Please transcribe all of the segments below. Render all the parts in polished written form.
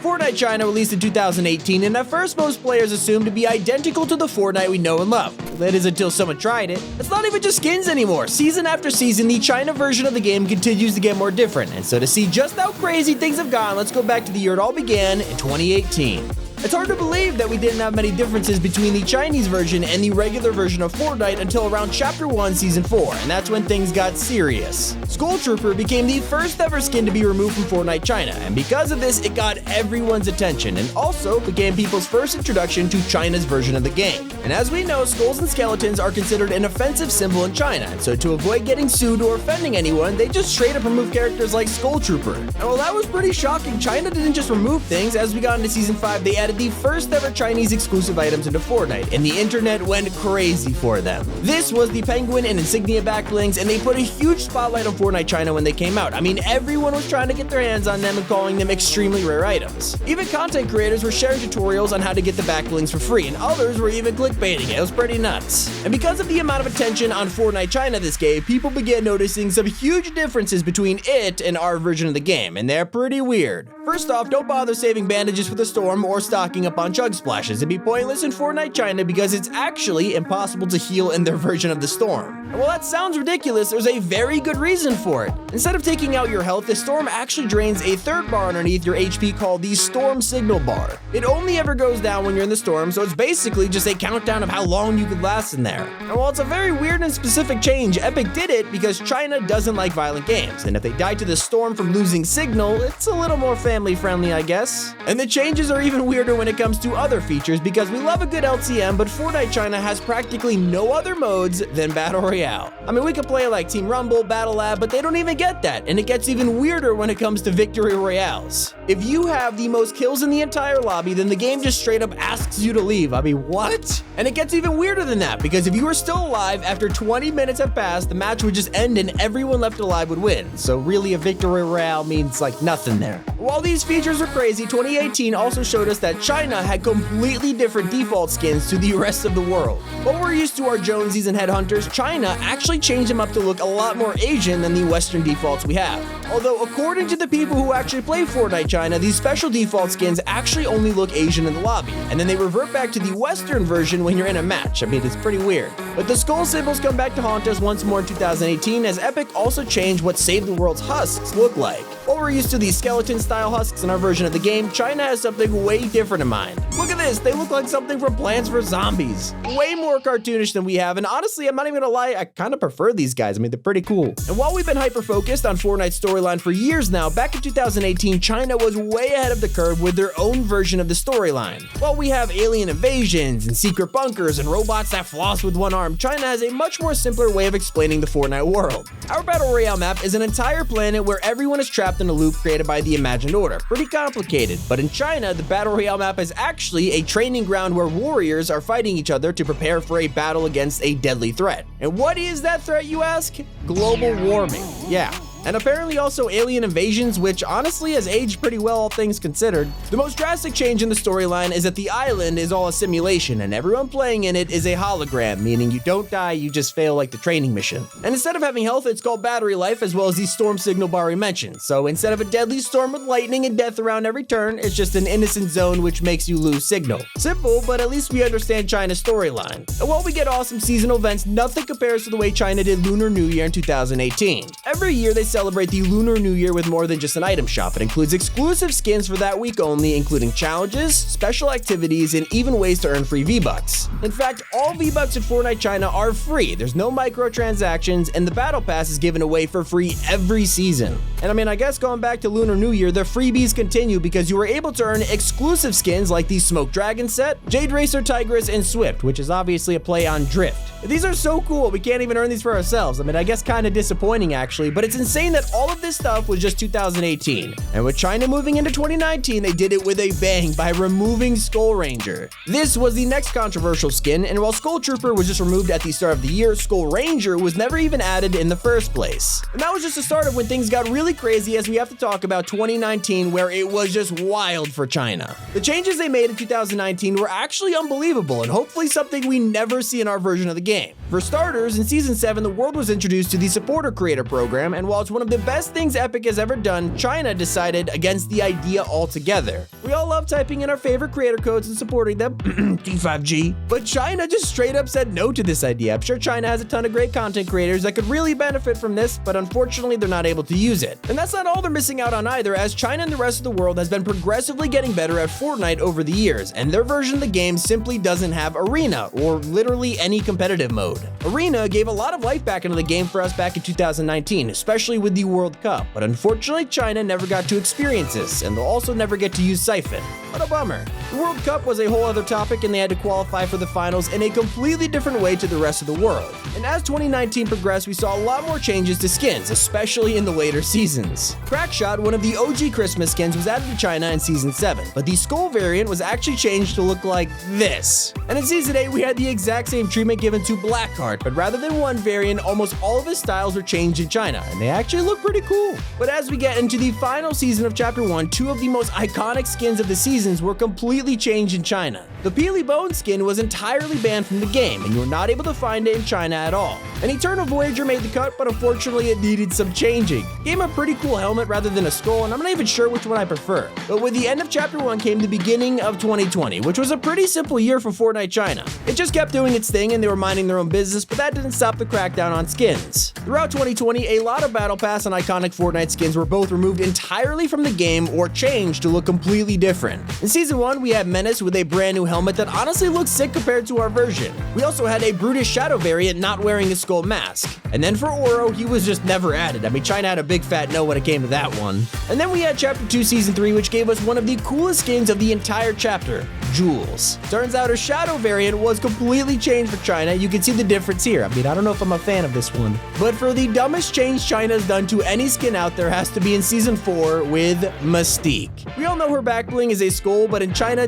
Fortnite China released in 2018, and at first most players assumed to be identical to the Fortnite we know and love. That is until someone tried it. It's not even just skins anymore. Season after season, the China version of the game continues to get more different, and so to see just how crazy things have gone, let's go back to the year it all began in 2018. It's hard to believe that we didn't have many differences between the Chinese version and the regular version of Fortnite until around Chapter 1, Season 4, and that's when things got serious. Skull Trooper became the first ever skin to be removed from Fortnite China, and because of this, it got everyone's attention, and also became people's first introduction to China's version of the game. And as we know, skulls and skeletons are considered an offensive symbol in China, and so to avoid getting sued or offending anyone, they just straight up removed characters like Skull Trooper. And while that was pretty shocking, China didn't just remove things. As we got into Season 5, they added the first ever Chinese exclusive items into Fortnite, and the internet went crazy for them. This was the Penguin and Insignia Backlinks, and they put a huge spotlight on Fortnite China when they came out. I mean, everyone was trying to get their hands on them and calling them extremely rare items. Even content creators were sharing tutorials on how to get the backlinks for free, and others were even clickbaiting it. It was pretty nuts. And because of the amount of attention on Fortnite China this gave, people began noticing some huge differences between it and our version of the game, and they're pretty weird. First off, don't bother saving bandages for the storm or stocking up on chug splashes. It'd be pointless in Fortnite China because it's actually impossible to heal in their version of the storm. And while that sounds ridiculous, there's a very good reason for it. Instead of taking out your health, the storm actually drains a third bar underneath your HP called the storm signal bar. It only ever goes down when you're in the storm, so it's basically just a countdown of how long you could last in there. And while it's a very weird and specific change, Epic did it because China doesn't like violent games, and if they die to the storm from losing signal, it's a little more family friendly, I guess. And the changes are even weirder when it comes to other features because we love a good LCM, but Fortnite China has practically no other modes than Battle Royale. I mean, we could play like Team Rumble, Battle Lab, but they don't even get that, and it gets even weirder when it comes to Victory Royales. If you have the most kills in the entire lobby, then the game just straight up asks you to leave. I mean, what? And it gets even weirder than that, because if you were still alive after 20 minutes have passed, the match would just end and everyone left alive would win. So really a Victory Royale means like nothing there. While these features are crazy, 2018 also showed us that China had completely different default skins to the rest of the world. While we're used to our Jonesies and Headhunters, China actually changed them up to look a lot more Asian than the Western defaults we have. Although according to the people who actually play Fortnite China, these special default skins actually only look Asian in the lobby, and then they revert back to the Western version when you're in a match. I mean, it's pretty weird. But the skull symbols come back to haunt us once more in 2018, as Epic also changed what Save the World's husks look like. While we're used to these skeleton-style husks in our version of the game, China has something way different in mind. Look at this, they look like something from Plants vs. Zombies. Way more cartoonish than we have, and honestly, I'm not even gonna lie, I kind of prefer these guys. I mean, they're pretty cool. And while we've been hyper-focused on Fortnite's storyline for years now, back in 2018, China was way ahead of the curve with their own version of the storyline. While we have alien invasions and secret bunkers and robots that floss with one arm, China has a much more simpler way of explaining the Fortnite world. Our Battle Royale map is an entire planet where everyone is trapped in a loop created by the Imagined Order. Pretty complicated, but in China, the Battle Royale map is actually a training ground where warriors are fighting each other to prepare for a battle against a deadly threat. And what is that threat, you ask? Global warming. Yeah. And apparently also alien invasions, which honestly has aged pretty well all things considered. The most drastic change in the storyline is that the island is all a simulation and everyone playing in it is a hologram, meaning you don't die, you just fail like the training mission. And instead of having health, it's called battery life, as well as the storm signal bar we mentioned. So instead of a deadly storm with lightning and death around every turn, it's just an innocent zone which makes you lose signal. Simple, but at least we understand China's storyline. And while we get awesome seasonal events, nothing compares to the way China did Lunar New Year in 2018. Every year they celebrate the Lunar New Year with more than just an item shop. It includes exclusive skins for that week only, including challenges, special activities, and even ways to earn free V-Bucks. In fact, all V-Bucks in Fortnite China are free. There's no microtransactions, and the Battle Pass is given away for free every season. And I mean, I guess going back to Lunar New Year, the freebies continue because you were able to earn exclusive skins like the Smoke Dragon set, Jade Racer Tigress, and Swift, which is obviously a play on Drift. These are so cool, we can't even earn these for ourselves. I mean, I guess kind of disappointing actually, but it's insane that all of this stuff was just 2018. And with China moving into 2019, they did it with a bang by removing Skull Ranger. This was the next controversial skin, and while Skull Trooper was just removed at the start of the year, Skull Ranger was never even added in the first place. And that was just the start of when things got really crazy, as we have to talk about 2019, where it was just wild for China. The changes they made in 2019 were actually unbelievable, and hopefully something we never see in our version of the game. For starters, in Season 7, the world was introduced to the Supporter Creator program, and while it's one of the best things Epic has ever done, China decided against the idea altogether. We all love typing in our favorite creator codes and supporting them, T5G, but China just straight up said no to this idea. I'm sure China has a ton of great content creators that could really benefit from this, but unfortunately they're not able to use it. And that's not all they're missing out on either, as China and the rest of the world has been progressively getting better at Fortnite over the years, and their version of the game simply doesn't have Arena, or literally any competitive mode. Arena gave a lot of life back into the game for us back in 2019, especially with the World Cup, but unfortunately China never got to experience this, and they'll also never get to use Siphon. What a bummer. The World Cup was a whole other topic, and they had to qualify for the finals in a completely different way to the rest of the world. And as 2019 progressed, we saw a lot more changes to skins, especially in the later seasons. Crackshot, one of the OG Christmas skins, was added to China in Season 7, but the skull variant was actually changed to look like this. And in Season 8, we had the exact same treatment given to Blackheart, but rather than one variant, almost all of his styles were changed in China, and they actually look pretty cool. But as we get into the final season of Chapter 1, two of the most iconic skins of the seasons were completely changed in China. The Peely Bone skin was entirely banned from the game, and you were not able to find it in China at all. An Eternal Voyager made the cut, but unfortunately it needed some changing. Gave him a pretty cool helmet rather than a skull, and I'm not even sure which one I prefer. But with the end of Chapter 1 came the beginning of 2020, which was a pretty simple year for Fortnite China. It just kept doing its thing and they were minding their own business, but that didn't stop the crackdown on skins. Throughout 2020, a lot of Battle Pass and iconic Fortnite skins were both removed entirely from the game or changed to look completely different. In Season 1, we had Menace with a brand new helmet that honestly looks sick compared to our version. We also had a Brutus Shadow variant not wearing a skull mask. And then for Oro, he was just never added. I mean, China had a big fat no when it came to that one. And then we had Chapter 2 Season 3, which gave us one of the coolest skins of the entire chapter, Jules. Turns out her Shadow variant was completely changed for China. You can see the difference here. I mean, I don't know if I'm a fan of this one. But for the dumbest change China's done to any skin out there has to be in Season 4 with Mystique. We all know her back bling is a skull, but in China,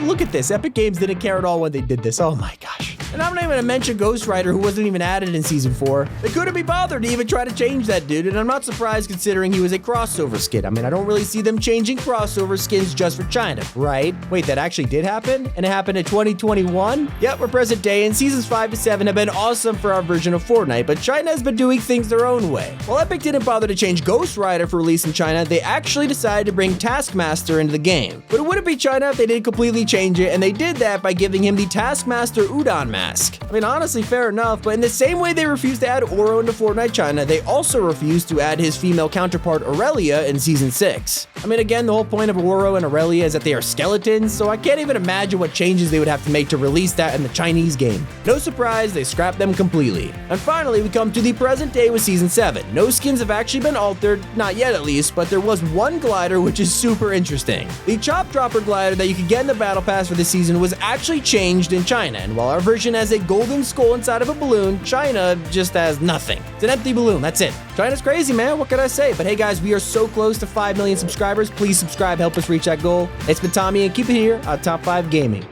look at this. Epic Games didn't care at all when they did this. Oh my gosh. And I'm not even gonna mention Ghost Rider, who wasn't even added in Season 4. They couldn't be bothered to even try to change that dude, and I'm not surprised considering he was a crossover skin. I mean, I don't really see them changing crossover skins just for China, right? Wait, that actually did happen? And it happened in 2021? Yep, we're present day, and Seasons 5 to 7 have been awesome for our version of Fortnite, but China has been doing things their own way. While Epic didn't bother to change Ghost Rider for release in China, they actually decided to bring Taskmaster into the game. But it wouldn't be China if they didn't completely change it, and they did that by giving him the Taskmaster Udon mask. I mean, honestly, fair enough, but in the same way they refused to add Oro into Fortnite China, they also refused to add his female counterpart Aurelia in Season 6. I mean, again, the whole point of Oro and Aurelia is that they are skeletons, so I can't even imagine what changes they would have to make to release that in the Chinese game. No surprise, they scrapped them completely. And finally, we come to the present day with Season 7. No skins have actually been altered, not yet at least, but there was one glider which is super interesting. The Chop Dropper glider that you could get in the Battle Pass for this season was actually changed in China, and while our version has a golden skull inside of a balloon, China just has nothing. It's an empty balloon, that's it. China's crazy, man, what can I say? But hey guys, we are so close to 5 million subscribers. Please subscribe, help us reach that goal. It's been Tommy, and keep it here on Top 5 Gaming.